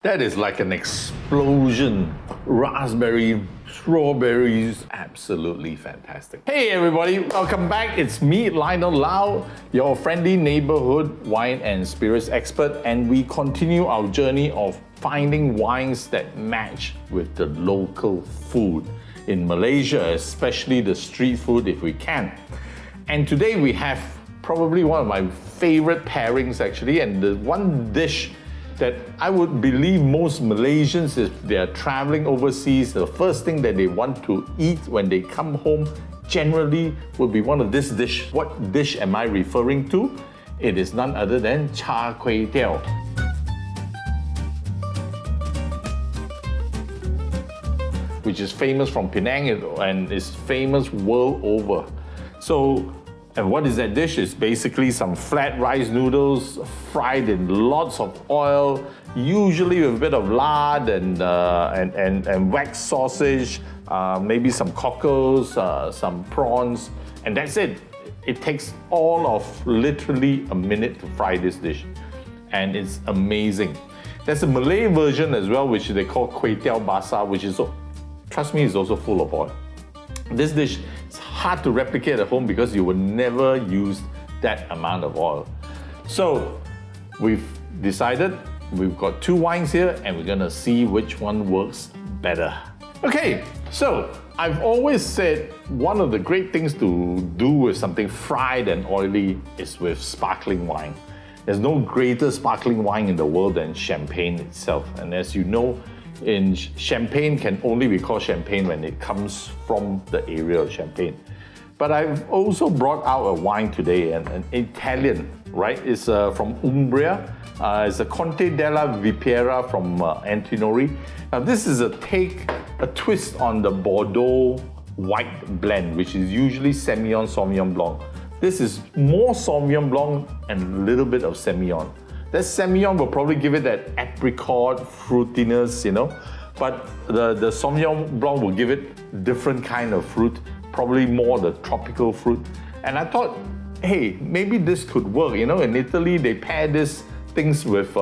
That is like an explosion. Raspberry, strawberries, absolutely fantastic. Hey everybody, welcome back. It's me, Lionel Lau, your friendly neighborhood wine and spirits expert, and we continue our journey of finding wines that match with the local food in Malaysia, especially the street food if we can. And today we have probably one of my favorite pairings actually, and the one dish that I would believe most Malaysians, if they're traveling overseas, the first thing that they want to eat when they come home generally would be one of this dish. What dish am I referring to? It is none other than Char Teow, which is famous from Penang and is famous world over. And what is that dish? It's basically some flat rice noodles fried in lots of oil, usually with a bit of lard and wax sausage, maybe some cockles, some prawns, and that's it. It takes all of literally a minute to fry this dish, and it's amazing. There's a Malay version as well, which they call Kuey basah, which is, trust me, is also full of oil. This dish is hard to replicate at home because you will never use that amount of oil. So we've decided we've got two wines here and we're gonna see which one works better. Okay, so I've always said one of the great things to do with something fried and oily is with sparkling wine. There's no greater sparkling wine in the world than champagne itself. And as you know, champagne can only be called champagne when it comes from the area of Champagne. But I've also brought out a wine today, an Italian, right? It's from Umbria. It's a Conte della Vipiera from Antinori. Now this is a twist on the Bordeaux white blend, which is usually Semillon Sauvignon Blanc. This is more Sauvignon Blanc and a little bit of Semillon. That Semillon will probably give it that apricot fruitiness, you know, but the Sauvignon Blanc will give it different kind of fruit, probably more the tropical fruit. And I thought, hey, maybe this could work. You know, in Italy, they pair these things with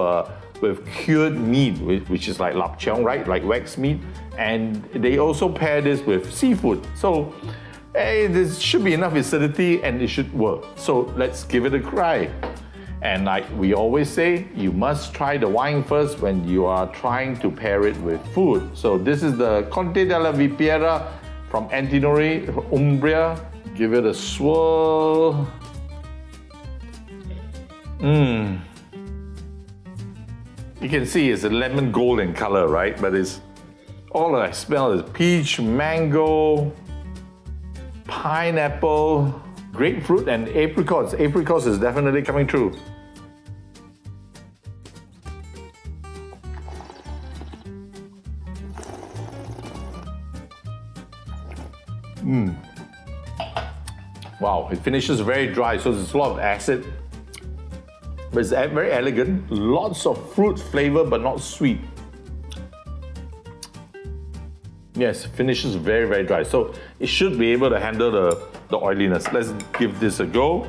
cured meat, which is like lapcheong, right? Like wax meat. And they also pair this with seafood. So, hey, this should be enough acidity and it should work. So let's give it a try. And like we always say, you must try the wine first when you are trying to pair it with food. So this is the Conte della Vipiera from Antinori, Umbria. Give it a swirl. You can see it's a lemon gold in color, right? But it's all I smell is peach, mango, pineapple, grapefruit and apricots. Apricots is definitely coming through. Wow, it finishes very dry, so there's a lot of acid. But it's very elegant. Lots of fruit flavor, but not sweet. Yes, finishes very, very dry. So it should be able to handle the oiliness. Let's give this a go.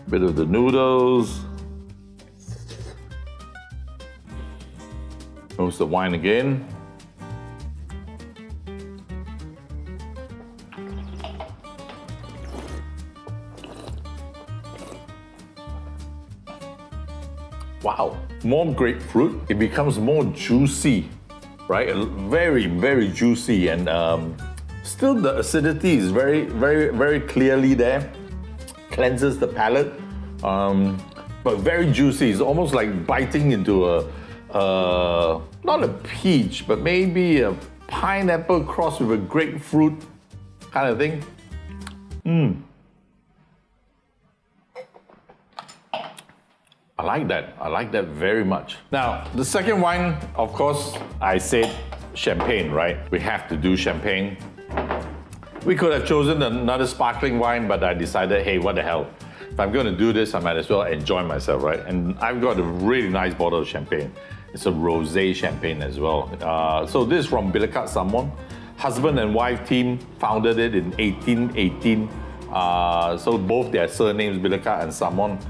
Bit of the noodles. Here's the wine again. Wow, more grapefruit. It becomes more juicy, right? Very, very juicy, and still the acidity is very, very, very clearly there. Cleanses the palate, but very juicy. It's almost like biting into not a peach, but maybe a pineapple crossed with a grapefruit kind of thing. I like that. I like that very much. Now, the second wine, of course, I said champagne, right? We have to do champagne. We could have chosen another sparkling wine, but I decided, hey, what the hell? If I'm going to do this, I might as well enjoy myself, right? And I've got a really nice bottle of champagne. It's a rosé champagne as well. So this is from Bilekat Samon. Husband and wife team founded it in 1818. So both their surnames, Bilekat and Samon.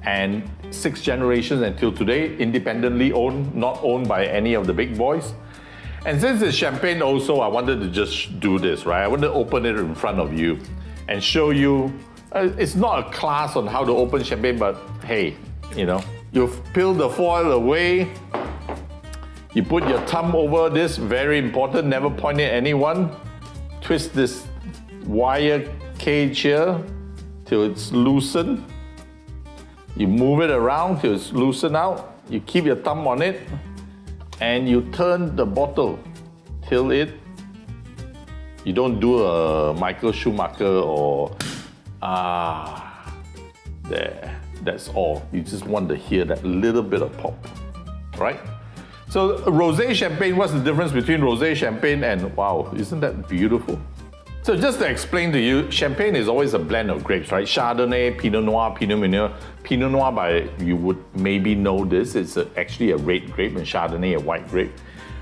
and 6 generations until today, independently owned, not owned by any of the big boys. And since it's champagne also, I wanted to just do this, right? I wanted to open it in front of you and show you, it's not a class on how to open champagne, but hey, you know, you peel the foil away, you put your thumb over this, very important, never point at anyone. Twist this wire cage here till it's loosened. You move it around till it's loosened out. You keep your thumb on it and you turn the bottle till you don't do a Michael Schumacher or, there, that's all. You just want to hear that little bit of pop, right? So rosé champagne, what's the difference between rosé champagne and, wow, isn't that beautiful? So just to explain to you, champagne is always a blend of grapes, right? Chardonnay, Pinot Noir, Pinot Meunier. Pinot Noir, you would maybe know this, it's actually a red grape, and Chardonnay a white grape.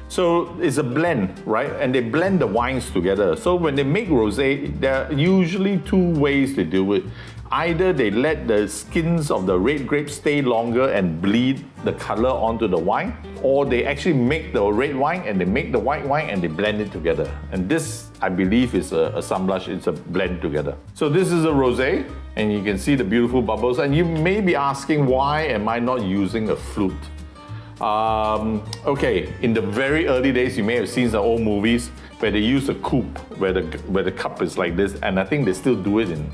So it's a blend, right? And they blend the wines together. So when they make rosé, there are usually 2 ways they do it. Either they let the skins of the red grape stay longer and bleed the color onto the wine, or they actually make the red wine and they make the white wine and they blend it together. And this, I believe, is a assemblage, it's a blend together. So this is a rosé, and you can see the beautiful bubbles. And you may be asking, why am I not using a flute? Okay, in the very early days, you may have seen some old movies where they use a coupe, where the cup is like this, and I think they still do it in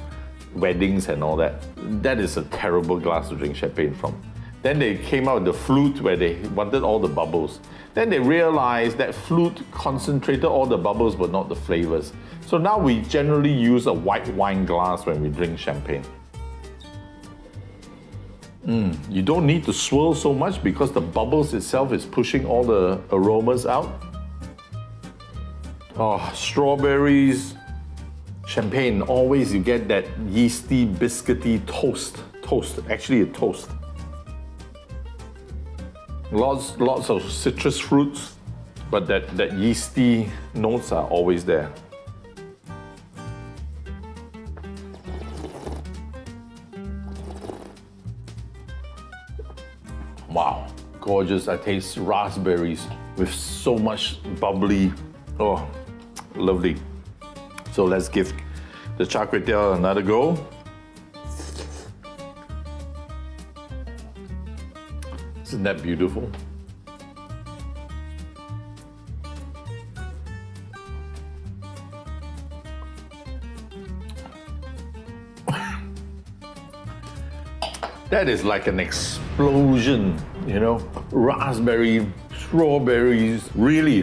weddings and all that. That is a terrible glass to drink champagne from. Then they came out with the flute where they wanted all the bubbles. Then they realized that flute concentrated all the bubbles but not the flavors. So now we generally use a white wine glass when we drink champagne. You don't need to swirl so much because the bubbles itself is pushing all the aromas out. Oh, strawberries, champagne, always you get that yeasty, biscuity toast, actually a toast. Lots of citrus fruits, but that yeasty notes are always there. Wow, gorgeous. I taste raspberries with so much bubbly, oh, lovely. So let's give the Char Kway Teow another go. Isn't that beautiful? That is like an explosion, you know? Raspberry, strawberries, really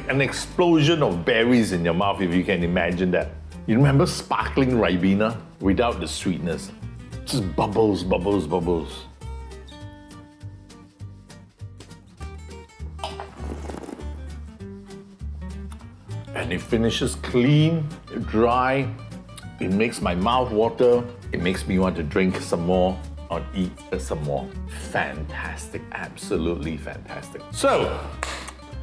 an explosion of berries in your mouth, if you can imagine that. You remember sparkling Ribena without the sweetness? Just bubbles, bubbles, bubbles. And it finishes clean, dry. It makes my mouth water. It makes me want to drink some more or eat some more. Fantastic, absolutely fantastic. So,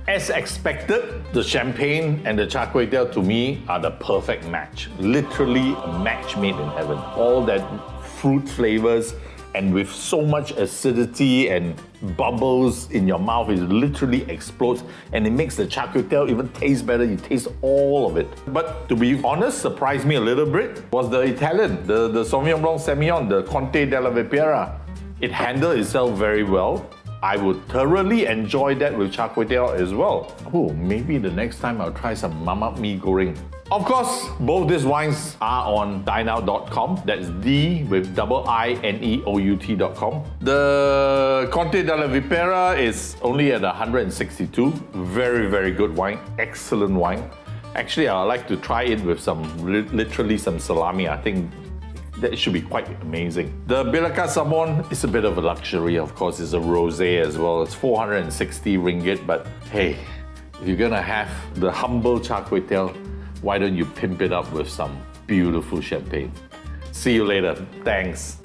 as expected, the champagne and the Char Kway Teow to me are the perfect match. Literally a match made in heaven. All that fruit flavors and with so much acidity and bubbles in your mouth, it literally explodes and it makes the Char Kway Teow even taste better. You taste all of it. But to be honest, surprised me a little bit was the Italian, the Sauvignon Blanc Semillon, the Conte della Vipera. It handled itself very well. I would thoroughly enjoy that with Char Kway Teow as well. Oh, maybe the next time I'll try some mamak mee goreng. Of course, both these wines are on dineout.com. That's D with INEOUT.com. The Conte della Vipera is only at 162. Very, very good wine. Excellent wine. Actually, I'd like to try it with literally some salami. I think that should be quite amazing. The Biraka Samon is a bit of a luxury, of course. It's a rosé as well. It's 460 ringgit, but hey, if you're gonna have the humble Char Kway Teow, why don't you pimp it up with some beautiful champagne? See you later. Thanks.